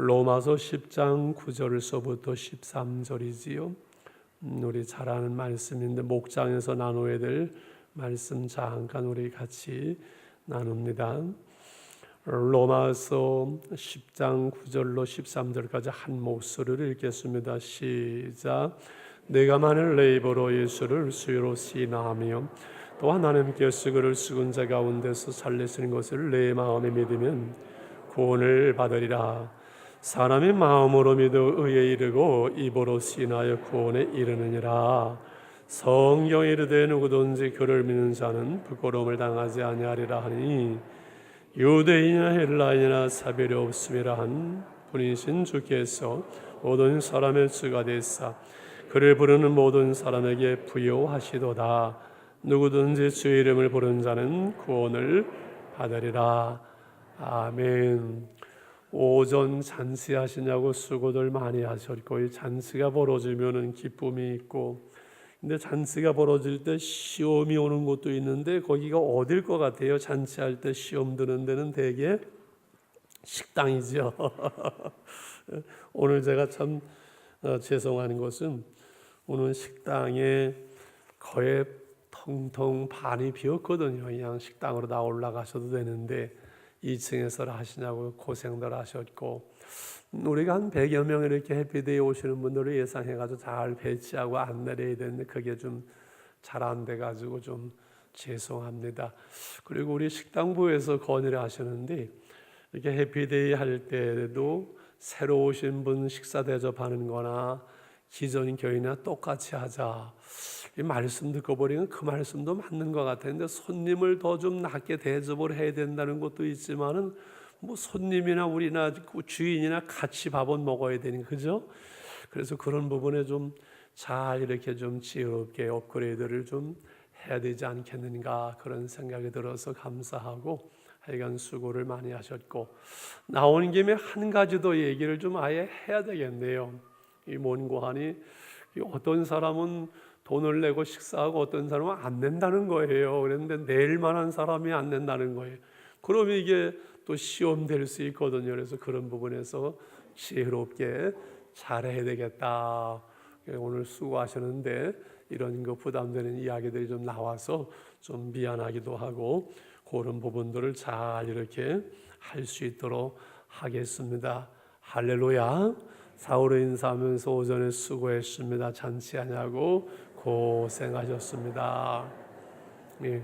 로마서 10장 9절에서부터 13절이지요. 우리 잘 아는 말씀인데 목장에서 나누어야 될 말씀 잠깐 우리 같이 나눕니다. 로마서 10장 9절로 13절까지 한 목소리를 읽겠습니다. 시작. 내가 만일 내 입으로 예수를 주로 시인하며 또 하나님께서 그를 죽은 자 가운데서 살리시는 것을 내 마음에 믿으면 구원을 받으리라. 사람이 마음으로 믿어 의에 이르고 입으로 시인하여 구원에 이르느니라. 성경에 이르되 누구든지 그를 믿는 자는 부끄러움을 당하지 아니하리라 하니 유대인이나 헬라인이나 차별이 없음이라 한 분이신 주께서 모든 사람의 주가 되사 그를 부르는 모든 사람에게 부여하시도다. 누구든지 주의 이름을 부르는 자는 구원을 받으리라. 아멘. 오전 잔치하시냐고 수고들 많이 하셨고, 이 잔치가 벌어지면은 기쁨이 있고, 근데 잔치가 벌어질 때 시험이 오는 곳도 있는데 거기가 어딜 것 같아요? 잔치할 때 시험 드는 데는 대개 식당이죠. 오늘 제가 참 죄송한 것은 오늘 식당에 거의 텅텅 반이 비었거든요. 그냥 식당으로 다 올라가셔도 되는데 2층에서 하시냐고 고생들 하셨고, 우리가 한 100여 명 이렇게 해피데이 오시는 분들을 예상해가지고 잘 배치하고 안내해야 되는데 그게 좀 잘 안 돼가지고 좀 죄송합니다. 그리고 우리 식당부에서 건의를 하셨는데 이렇게 해피데이 할 때도 새로 오신 분 식사 대접하는 거나 기존 교인이나 똑같이 하자. 이 말씀 듣고 보니까 그 말씀도 맞는 것 같은데 손님을 더 좀 낮게 대접을 해야 된다는 것도 있지만은 뭐 손님이나 우리나 주인이나 같이 밥은 먹어야 되니 그죠? 그래서 그런 부분에 좀 잘 이렇게 좀 지혜롭게 업그레이드를 좀 해야 되지 않겠는가 그런 생각이 들어서 감사하고, 하여간 수고를 많이 하셨고, 나오는 김에 한 가지 더 얘기를 좀 아예 해야 되겠네요. 이 몬고하니 어떤 사람은 돈을 내고 식사하고 어떤 사람은 안 낸다는 거예요. 그런데 낼 만한 사람이 안 낸다는 거예요. 그럼 이게 또 시험 될 수 있거든요. 그래서 그런 부분에서 지혜롭게 잘해야 되겠다. 오늘 수고하셨는데 이런 거 부담되는 이야기들이 좀 나와서 좀 미안하기도 하고, 그런 부분들을 잘 이렇게 할 수 있도록 하겠습니다. 할렐루야. 사울을 인사하면서 오전에 수고했습니다. 잔치하냐고 고생하셨습니다. 예.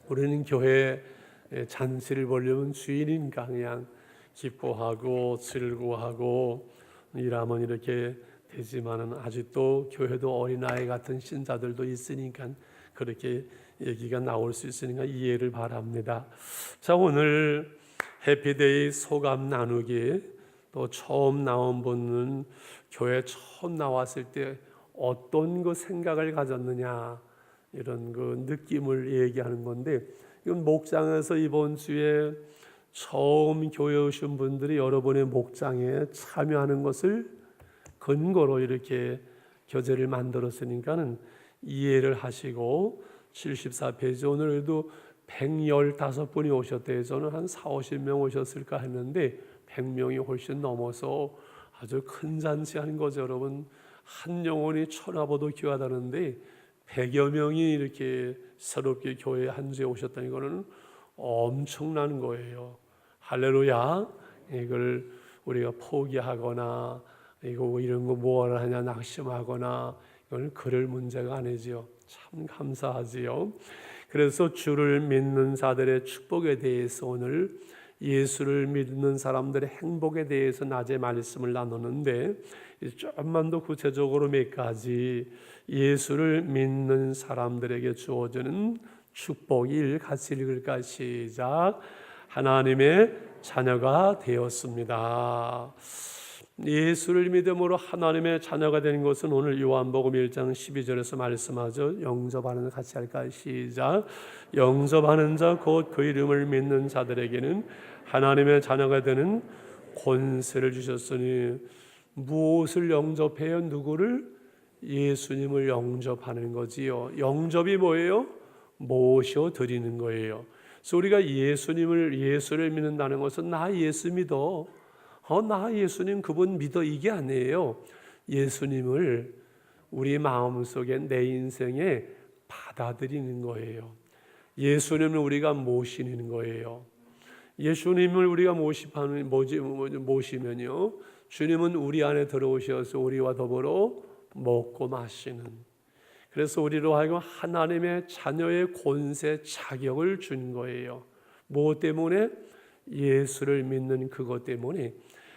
우리는 교회 잔치를 벌려면 주인이니까 그냥 기뻐하고 즐거워하고 일하면 이렇게 되지만은 아직도 교회도 어린아이 같은 신자들도 있으니까 그렇게 얘기가 나올 수 있으니까 이해를 바랍니다. 자, 오늘 해피데이 소감 나누기, 또 처음 나온 분은 교회 처음 나왔을 때 어떤 그 생각을 가졌느냐 이런 그 느낌을 얘기하는 건데, 이건 목장에서 이번 주에 처음 교회 오신 분들이 여러분의 목장에 참여하는 것을 근거로 이렇게 교재를 만들었으니까는 이해를 하시고, 74페이지 오늘도 115분이 오셨대요. 저는 한 40-50명 오셨을까 했는데 100명이 훨씬 넘어서 아주 큰 잔치하는 거죠. 여러분, 한 영혼이 천하보다 귀하다는데 100여 명이 이렇게 새롭게 교회에 한 주에 오셨다는 거는 엄청난 거예요. 할렐루야. 이걸 우리가 포기하거나 이거 이런 거 뭐하러 하냐 낙심하거나 이건 그럴 문제가 아니지요. 참 감사하지요. 그래서 주를 믿는 자들의 축복에 대해서 오늘 예수를 믿는 사람들의 행복에 대해서 낮에 말씀을 나누는데, 조금만 더 구체적으로 몇 가지 예수를 믿는 사람들에게 주어지는 축복을 같이 읽을까? 시작. 하나님의 자녀가 되었습니다. 예수를 믿음으로 하나님의 자녀가 된 것은 오늘 요한복음 1장 12절에서 말씀하죠. 영접하는 같이 할까요? 시작. 영접하는 자 곧 그 이름을 믿는 자들에게는 하나님의 자녀가 되는 권세를 주셨으니. 무엇을 영접해요? 누구를? 예수님을 영접하는 거지요. 영접이 뭐예요? 모셔 드리는 거예요. 그래서 우리가 예수를 믿는다는 것은 나 예수 믿어, 나 예수님 그분 믿어, 이게 아니에요. 예수님을 우리 마음속에, 내 인생에 받아들이는 거예요. 예수님을 우리가 모시는 거예요. 예수님을 우리가 모시면요, 주님은 우리 안에 들어오셔서 우리와 더불어 먹고 마시는, 그래서 우리로 하여금 하나님의 자녀의 권세, 자격을 준 거예요. 무엇 때문에? 예수를 믿는 그것 때문에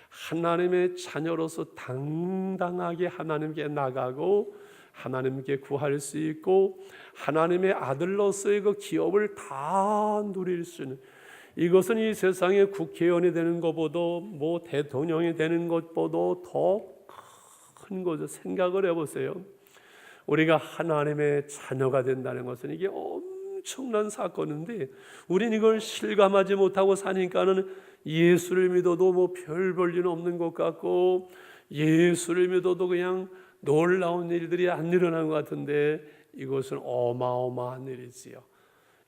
하나님의 자녀로서 당당하게 하나님께 나가고 하나님께 구할 수 있고 하나님의 아들로서의 그 기업을 다 누릴 수 있는, 이것은 이 세상의 국회의원이 되는 것보다 대통령이 되는 것보다 더 큰 거죠. 생각을 해보세요. 우리가 하나님의 자녀가 된다는 것은 이게 엄청난 사건인데 우리는 이걸 실감하지 못하고 사니까는 예수를 믿어도 별 볼일 없는 것 같고 예수를 믿어도 그냥 놀라운 일들이 안 일어나는 것 같은데 이것은 어마어마한 일이지요.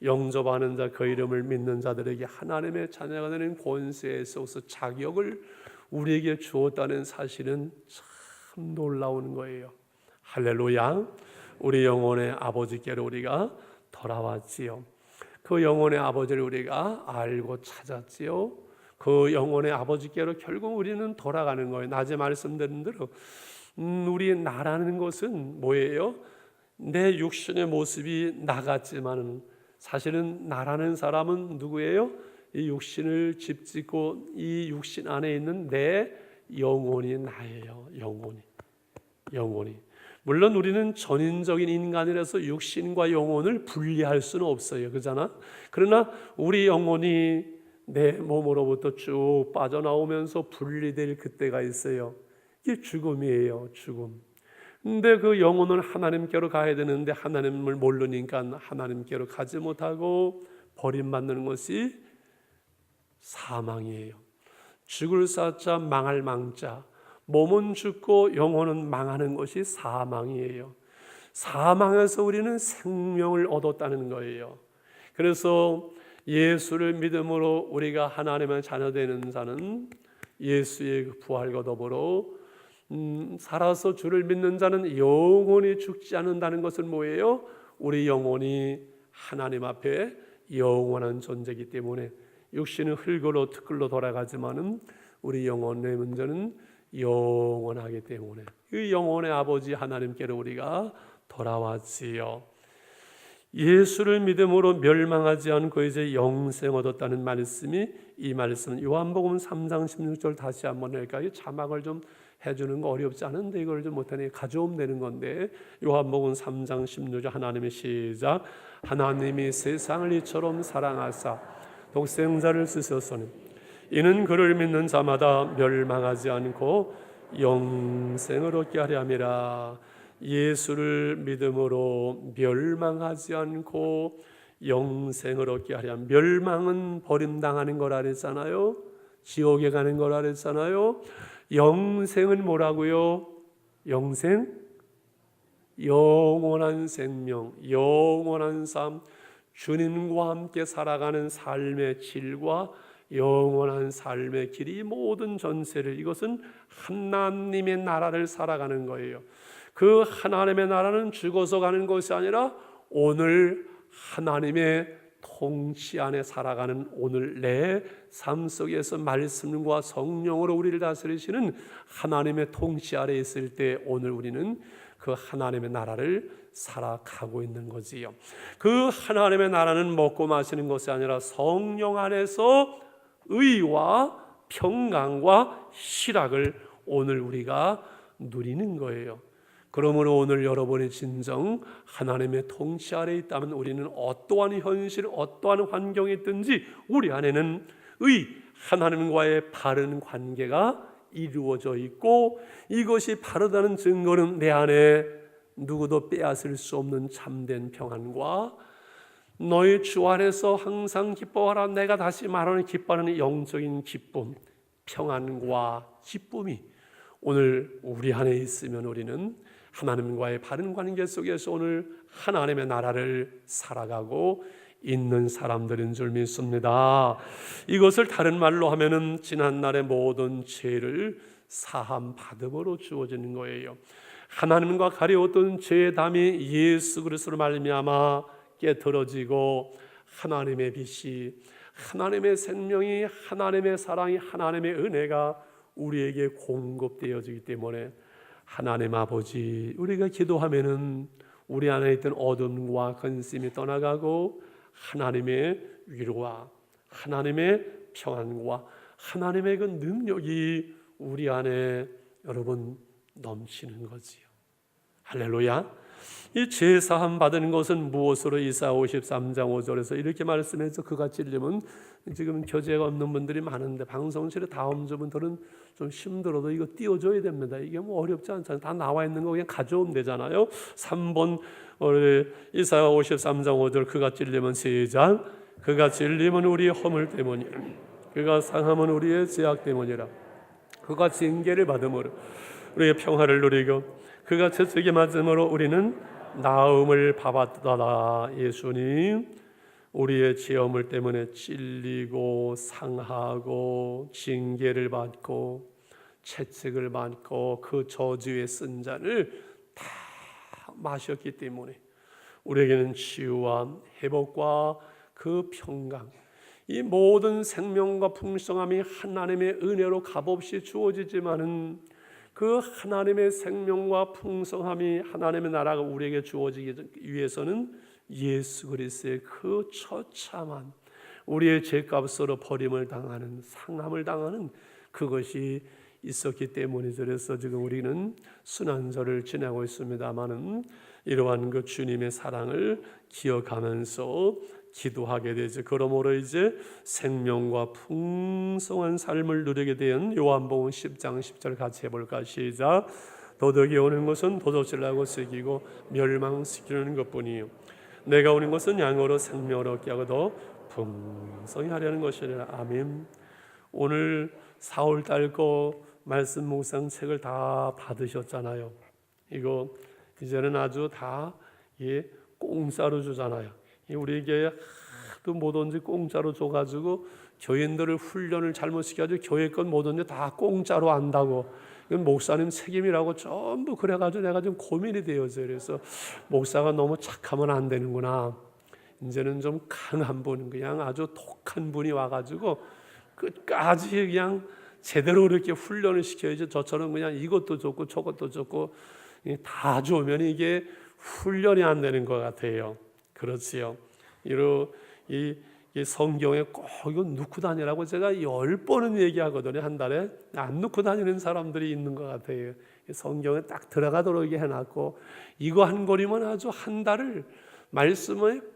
영접하는 자, 그 이름을 믿는 자들에게 하나님의 자녀가 되는 권세에 있어서 자격을 우리에게 주었다는 사실은 참 놀라운 거예요. 할렐루야. 우리 영혼의 아버지께로 우리가 돌아왔지요. 그 영혼의 아버지를 우리가 알고 찾았지요. 그 영혼의 아버지께로 결국 우리는 돌아가는 거예요. 낮에 말씀드린 대로 우리 나라는 것은 뭐예요? 내 육신의 모습이 나 같지만 사실은 나라는 사람은 누구예요? 이 육신을 집짓고 이 육신 안에 있는 내 영혼이 나예요. 영혼이. 물론 우리는 전인적인 인간이라서 육신과 영혼을 분리할 수는 없어요. 그잖아? 그러나 우리 영혼이 내 몸으로부터 쭉 빠져나오면서 분리될 그때가 있어요. 이게 죽음이에요. 죽음. 근데 그 영혼은 하나님께로 가야 되는데 하나님을 모르니까 하나님께로 가지 못하고 버림받는 것이 사망이에요. 죽을 사자 망할 망자, 몸은 죽고 영혼은 망하는 것이 사망이에요. 사망에서 우리는 생명을 얻었다는 거예요. 그래서 예수를 믿음으로 우리가 하나님의 자녀 되는 자는 예수의 부활과 더불어 살아서 주를 믿는 자는 영원히 죽지 않는다는 것은 뭐예요? 우리 영혼이 하나님 앞에 영원한 존재이기 때문에 육신은 흙으로 티끌로 돌아가지만은 우리 영혼의 문제는 영원하기 때문에 그 영혼의 아버지 하나님께로 우리가 돌아왔지요. 예수를 믿음으로 멸망하지 않고 이제 영생 얻었다는 말씀이, 이 말씀은 요한복음 3장 16절 다시 한번 할까요? 자막을 좀 해주는 거 어렵지 않은데 이걸 좀 못하니 가져오면 되는 건데, 요한복음 3장 16절 하나님의 시작. 하나님이 세상을 이처럼 사랑하사 독생자를 쓰셨으니 이는 그를 믿는 자마다 멸망하지 않고 영생을 얻게 하려 함이라. 예수를 믿음으로 멸망하지 않고 영생을 얻게 하려 함. 멸망은 버림당하는 거라 그랬잖아요. 지옥에 가는 거라 그랬잖아요. 영생은 뭐라고요? 영생? 영원한 생명, 영원한 삶, 주님과 함께 살아가는 삶의 질과 영원한 삶의 길이 모든 전세를, 이것은 하나님의 나라를 살아가는 거예요. 그 하나님의 나라는 죽어서 가는 것이 아니라 오늘 하나님의 통치 안에 살아가는 오늘 내 삶 속에서 말씀과 성령으로 우리를 다스리시는 하나님의 통치 아래 있을 때 오늘 우리는 그 하나님의 나라를 살아가고 있는 거지요. 그 하나님의 나라는 먹고 마시는 것이 아니라 성령 안에서 의와 평강과 희락을 오늘 우리가 누리는 거예요. 그러므로 오늘 여러분이 진정 하나님의 통치 아래 있다면 우리는 어떠한 현실, 어떠한 환경이 있든지 우리 안에는 하나님과의 바른 관계가 이루어져 있고, 이것이 바르다는 증거는 내 안에 누구도 빼앗을 수 없는 참된 평안과 너희 주 안에서 항상 기뻐하라, 내가 다시 말하는 기뻐하는 영적인 기쁨, 평안과 기쁨이 오늘 우리 안에 있으면 우리는 하나님과의 바른 관계 속에서 오늘 하나님의 나라를 살아가고 있는 사람들인 줄 믿습니다. 이것을 다른 말로 하면은 지난날의 모든 죄를 사함 받음으로 주어지는 거예요. 하나님과 가려웠던 죄의 담이 예수 그리스도로 말미암아 깨트려지고 하나님의 빛이, 하나님의 생명이, 하나님의 사랑이, 하나님의 은혜가 우리에게 공급되어지기 때문에 하나님 아버지, 우리가 기도하면은 우리 안에 있던 어둠과 근심이 떠나가고 하나님의 위로와 하나님의 평안과 하나님의 그 능력이 우리 안에 여러분 넘치는 거지요. 할렐루야. 이 죄사함 받은 것은 무엇으로? 이사야 53장 5절에서 이렇게 말씀해서 그같이 읽으면 지금 교재가 없는 분들이 많은데 방송실에 다음 주분들은 좀 힘들어도 이거 띄워줘야 됩니다. 이게 뭐 어렵지 않잖아요. 다 나와 있는 거 그냥 가져오면 되잖아요. 3번 이사야 53장 5절 그같이 읽으면 시작. 그같이 읽으면 우리의 허물 때문이라. 그가 상함은 우리의 죄악 때문이라. 그가 징계를 받음으로 우리의 평화를 누리고 그가 채찍에 맞음으로 우리는 나음을 받았다. 예수님 우리의 죄어물 때문에 찔리고 상하고 징계를 받고 채찍을 받고 그 저주의 쓴 잔을 다 마셨기 때문에 우리에게는 치유와 회복과 그 평강, 이 모든 생명과 풍성함이 하나님의 은혜로 값없이 주어지지만은 그 하나님의 생명과 풍성함이 하나님의 나라가 우리에게 주어지기 위해서는 예수 그리스도의 그 처참한 우리의 죄값으로 버림을 당하는 상함을 당하는 그것이 있었기 때문이죠. 그래서 지금 우리는 순환절을 지내고 있습니다만은 이러한 그 주님의 사랑을 기억하면서 기도하게 되죠. 그러므로 이제 생명과 풍성한 삶을 누리게 된 요한복음 10장 10절 같이 해볼까? 시작. 도덕이 오는 것은 도둑질하고 쓰기고 멸망시키는 것뿐이요 내가 오는 것은 양으로 생명을 얻게 하고 더 풍성히 하려는 것이라. 아멘. 오늘 4월달 거 말씀 묵상 책을 다 받으셨잖아요. 이거 이제는 아주 다 공짜로 주잖아요. 우리에게 하도 뭐든지 공짜로 줘가지고 교인들을 훈련을 잘못시켜가지고 교회 건 뭐든지 다 공짜로 안다고. 이건 목사님 책임이라고 전부 그래가지고 내가 좀 고민이 되어져요. 그래서 목사가 너무 착하면 안 되는구나. 이제는 좀 강한 분, 그냥 아주 독한 분이 와가지고 끝까지 그냥 제대로 이렇게 훈련을 시켜야지. 저처럼 그냥 이것도 좋고 저것도 좋고 다 주면 이게 훈련이 안 되는 것 같아요. 그렇지요. 이 성경에 꼭 이거 넣고 다니라고 제가 10번은 얘기하거든요. 한 달에 안 넣고 다니는 사람들이 있는 것 같아요. 성경에 딱 들어가도록 이렇게 해놨고 이거 한 거리면 아주 한 달을 말씀을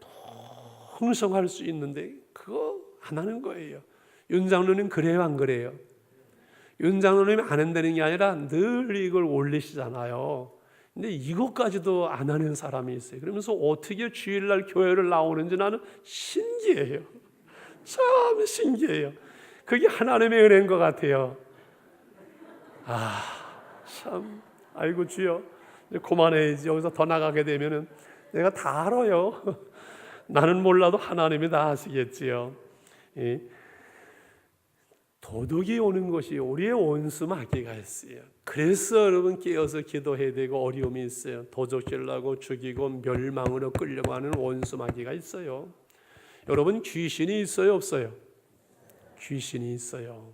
풍성할 수 있는데 그거 안 하는 거예요. 윤 장로님 그래요, 안 그래요? 윤 장로님이 안 한다는 게 아니라 늘 이걸 올리시잖아요. 근데 이것까지도 안 하는 사람이 있어요. 그러면서 어떻게 주일날 교회를 나오는지 나는 신기해요. 참 신기해요. 그게 하나님의 은혜인 것 같아요. 참, 아이고 주여, 그만해야지. 여기서 더 나가게 되면은 내가 다 알아요. 나는 몰라도 하나님이 다 아시겠지요. 도둑이 오는 것이 우리의 원수 마귀가 있어요. 그래서 여러분 깨어서 기도해야 되고 어려움이 있어요. 도적질하고 죽이고 멸망으로 끌려가는 원수 마귀가 있어요. 여러분 귀신이 있어요, 없어요? 귀신이 있어요.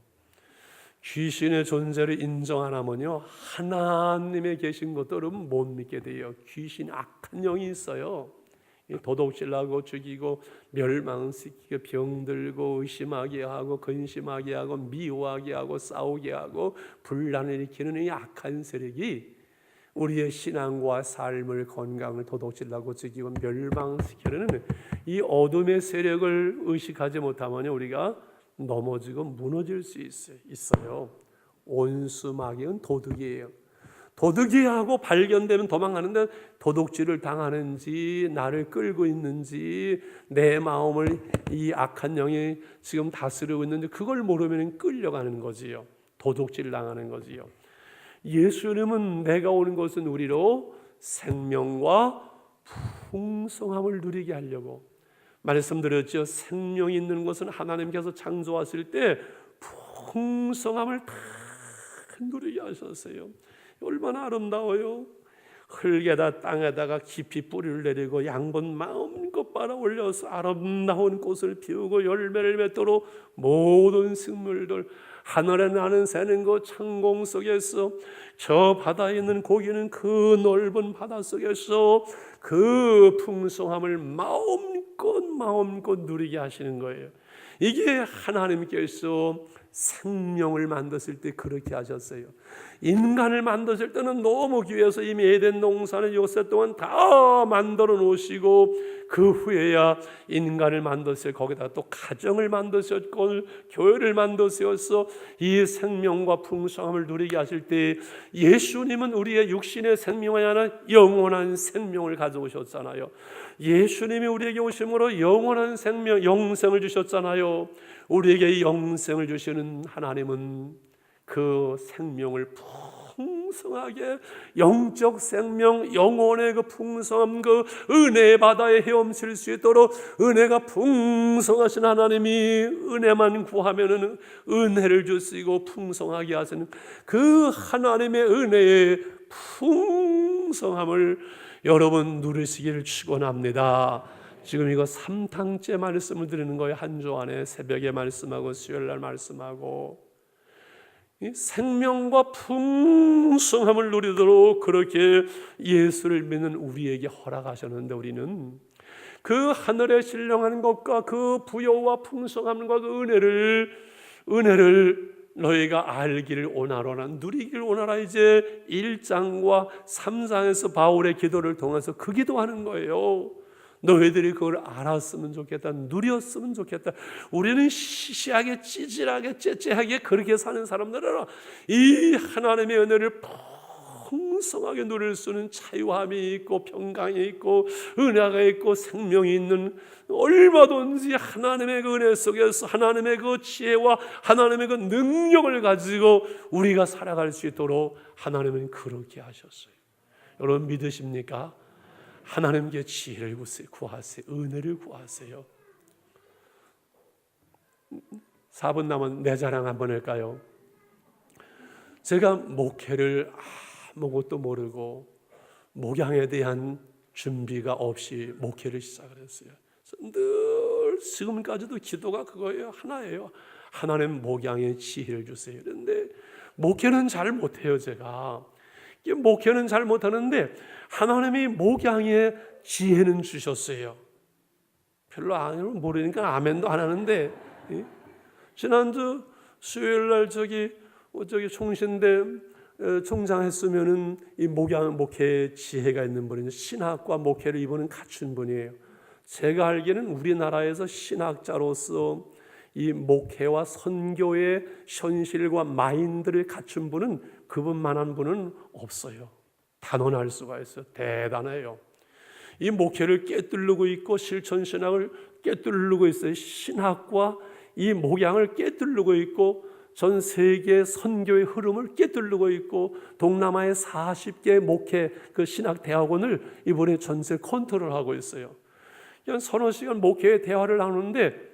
귀신의 존재를 인정 안 하면요 하나님에 계신 것들은 못 믿게 돼요. 귀신 악한 영이 있어요. 도둑질하고 죽이고 멸망시키고 병들고 의심하게 하고 근심하게 하고 미워하게 하고 싸우게 하고 분란을 일으키는 이 악한 세력이 우리의 신앙과 삶을 건강을 도둑질하고 죽이고 멸망시키는 이 어둠의 세력을 의식하지 못하면 우리가 넘어지고 무너질 수 있어요. 원수 마귀는 도둑이에요. 도둑이 하고 발견되면 도망가는데 도둑질을 당하는지 나를 끌고 있는지 내 마음을 이 악한 영이 지금 다스리고 있는지 그걸 모르면 끌려가는 거지요. 도둑질 당하는 거지요. 예수님은 내가 오는 것은 우리로 생명과 풍성함을 누리게 하려고 말씀드렸죠. 생명이 있는 것은 하나님께서 창조하실 때 풍성함을 다 누리게 하셨어요. 얼마나 아름다워요. 흙에다 땅에다가 깊이 뿌리를 내리고 양분 마음껏 빨아 올려서 아름다운 꽃을 피우고 열매를 맺도록 모든 식물들, 하늘에 나는 새는 것 창공 속에서, 저 바다에 있는 고기는 그 넓은 바다 속에서 그 풍성함을 마음껏 누리게 하시는 거예요. 이게 하나님께서 생명을 만드실 때 그렇게 하셨어요. 인간을 만드실 때는 너무 귀해서 이미 에덴 동산에 요새 동안 다 만들어 놓으시고, 그 후에야 인간을 만드셨어요. 거기다 또 가정을 만드셨고 교회를 만드셔서 이 생명과 풍성함을 누리게 하실 때, 예수님은 우리의 육신의 생명이 아니라 영원한 생명을 가져오셨잖아요. 예수님이 우리에게 오심으로 영원한 생명, 영생을 주셨잖아요. 우리에게 영생을 주시는 하나님은 그 생명을 풍성하게, 영적 생명, 영혼의 그 풍성함, 그 은혜의 바다에 헤엄칠 수 있도록 은혜가 풍성하신 하나님이 은혜만 구하면은 은혜를 주시고 풍성하게 하시는 그 하나님의 은혜의 풍성함을 여러분 누리시기를 축원합니다. 지금 이거 3탕째 말씀을 드리는 거예요. 한 주 안에 새벽에 말씀하고 수요일날 말씀하고, 이 생명과 풍성함을 누리도록 그렇게 예수를 믿는 우리에게 허락하셨는데, 우리는 그 하늘에 신령한 것과 그 부여와 풍성함과 그 은혜를 너희가 알기를 원하노라, 누리기를 원하라. 이제 1장과 3장에서 바울의 기도를 통해서 그 기도하는 거예요. 너희들이 그걸 알았으면 좋겠다, 누렸으면 좋겠다. 우리는 시시하게 찌질하게 째째하게 그렇게 사는 사람들은 이 하나님의 은혜를 풍성하게 누릴 수 있는 자유함이 있고 평강이 있고 은혜가 있고 생명이 있는, 얼마든지 하나님의 그 은혜 속에서 하나님의 그 지혜와 하나님의 그 능력을 가지고 우리가 살아갈 수 있도록 하나님은 그렇게 하셨어요. 여러분 믿으십니까? 하나님께 지혜를 구하세요. 은혜를 구하세요. 4분 남은 내 자랑 한번 할까요? 제가 목회를 아무것도 모르고 목양에 대한 준비가 없이 목회를 시작을 했어요. 늘 지금까지도 기도가 그거예요. 하나예요. 하나님 목양의 지혜를 주세요. 그런데 목회는 잘 못해요. 제가 목회는 잘 못하는데 하나님이 목양의 지혜는 주셨어요. 별로 모르니까 아멘도 안 하는데, 지난주 수요일날 저기 총신대 총장했으면은 이 목회의 지혜가 있는 분이, 신학과 목회를 이분은 갖춘 분이에요. 제가 알기에는 우리나라에서 신학자로서 이 목회와 선교의 현실과 마인드를 갖춘 분은 그분만한 분은 없어요. 단언할 수가 있어요. 대단해요. 이 목회를 꿰뚫고 있고 실천신학을 꿰뚫고 있어요. 신학과 이 목양을 꿰뚫고 있고 전 세계 선교의 흐름을 꿰뚫고 있고 동남아의 40개 목회 그 신학 대학원을 이번에 전체 컨트롤하고 있어요. 그냥 서너 시간 목회의 대화를 나누는데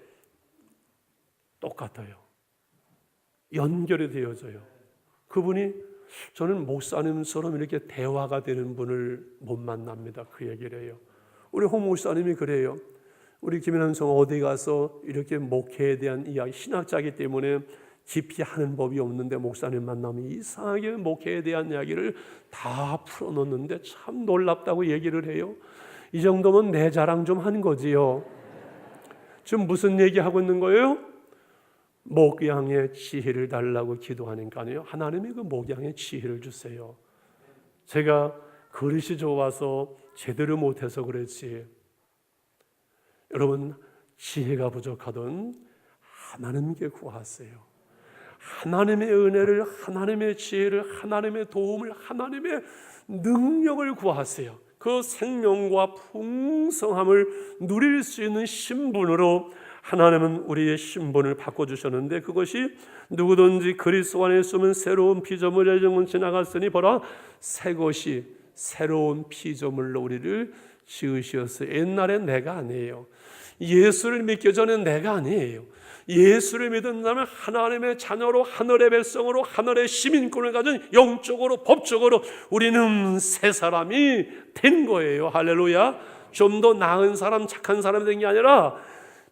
똑같아요. 연결이 되어져요. 그분이, 저는 목사님처럼 이렇게 대화가 되는 분을 못 만납니다. 그 얘기를 해요. 우리 홍 목사님이 그래요. 우리 김현성 어디 가서 이렇게 목회에 대한 이야기, 신학자이기 때문에 깊이 하는 법이 없는데 목사님 만나면 이상하게 목회에 대한 이야기를 다 풀어놓는데 참 놀랍다고 얘기를 해요. 이 정도면 내 자랑 좀 한 거지요. 지금 무슨 얘기하고 있는 거예요? 목양의 지혜를 달라고 기도하니까요. 하나님이 그 목양의 지혜를 주세요. 제가 그릇이 좋아서 제대로 못해서 그렇지, 여러분 지혜가 부족하던 하나님께 구하세요. 하나님의 은혜를, 하나님의 지혜를, 하나님의 도움을, 하나님의 능력을 구하세요. 그 생명과 풍성함을 누릴 수 있는 신분으로 하나님은 우리의 신분을 바꿔주셨는데, 그것이 누구든지 그리스도 안에 있으면 새로운 피조물의 영은 지나갔으니 보라 새 것이, 새로운 피조물로 우리를 지으셨어요. 옛날에 내가 아니에요. 예수를 믿기 전에 내가 아니에요. 예수를 믿는다면 하나님의 자녀로, 하늘의 백성으로, 하늘의 시민권을 가진 영적으로, 법적으로 우리는 새 사람이 된 거예요. 할렐루야. 좀 더 나은 사람, 착한 사람이 된 게 아니라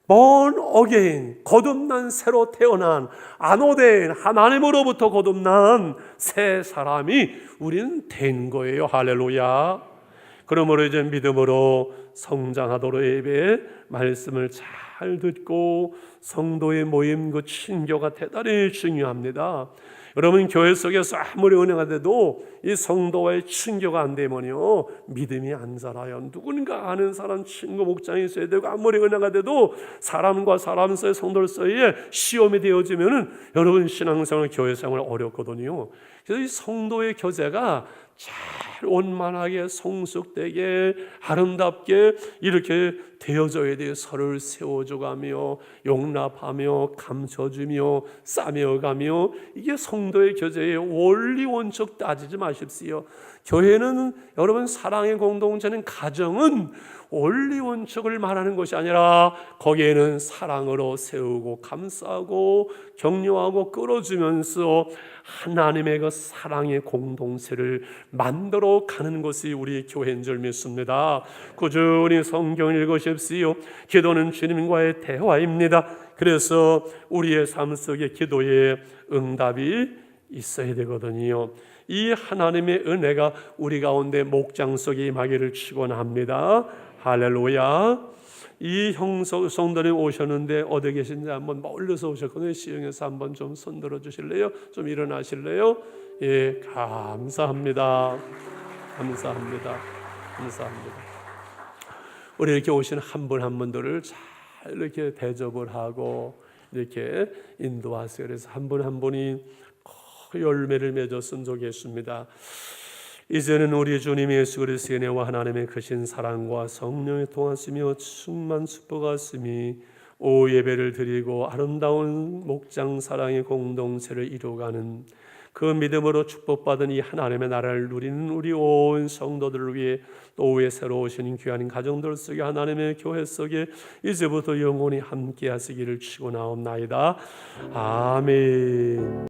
born again, 거듭난, 새로 태어난, 안호된, 하나님으로부터 거듭난 새 사람이 우리는 된 거예요. 할렐루야. 그러므로 이제 믿음으로 성장하도록 예배의 말씀을 잘 듣고 성도의 모임, 그 친교가 대단히 중요합니다. 여러분, 교회 속에서 아무리 은혜가 돼도 이 성도와의 친교가 안 되면요, 믿음이 안 자라요. 누군가 아는 사람, 친구, 목장이 있어야 되고, 아무리 은혜가 돼도 사람과 사람 사이, 성도 사이에 시험이 되어지면은 여러분 신앙생활, 교회생활 어렵거든요. 그래서 이 성도의 교제가 잘 원만하게, 성숙되게, 아름답게 이렇게 되어져야 돼요. 서로를 세워줘가며 용납하며 감춰주며 싸매어가며, 이게 성도의 교제의 원리 원칙 따지지 마십시오. 교회는, 여러분, 사랑의 공동체는, 가정은 원리 원칙을 말하는 것이 아니라 거기에는 사랑으로 세우고 감싸고 격려하고 끌어주면서 하나님의 그 사랑의 공동체를 만들어 가는 것이 우리 교회인 줄 믿습니다. 꾸준히 성경을 읽으십시오. 기도는 주님과의 대화입니다. 그래서 우리의 삶 속에 기도에 응답이 있어야 되거든요. 이 하나님의 은혜가 우리 가운데 목장 속에 임하기를 축원합니다. 할렐루야. 이 성도님 오셨는데 어디 계신지 한번 멀리서 오셨거든요. 시흥에서 한번 좀 손들어 주실래요? 좀 일어나실래요? 예, 감사합니다. 감사합니다. 감사합니다. 우리 이렇게 오신 한 분 한 분들을 잘 이렇게 대접을 하고 이렇게 인도하세요. 그래서 한 분 한 분이 열매를 맺었으면 좋겠습니다. 이제는 우리 주님 예수 그리스도의 은혜와 하나님의 크신 사랑과 성령의 통하시며 충만 축복하심이 오 예배를 드리고 아름다운 목장 사랑의 공동체를 이루어가는 그 믿음으로 축복받은 이 하나님의 나라를 누리는 우리 온 성도들을 위해 또 후에 새로 오시는 귀한 가정들 속에, 하나님의 교회 속에 이제부터 영원히 함께 하시기를 축원하옵나이다. 아멘.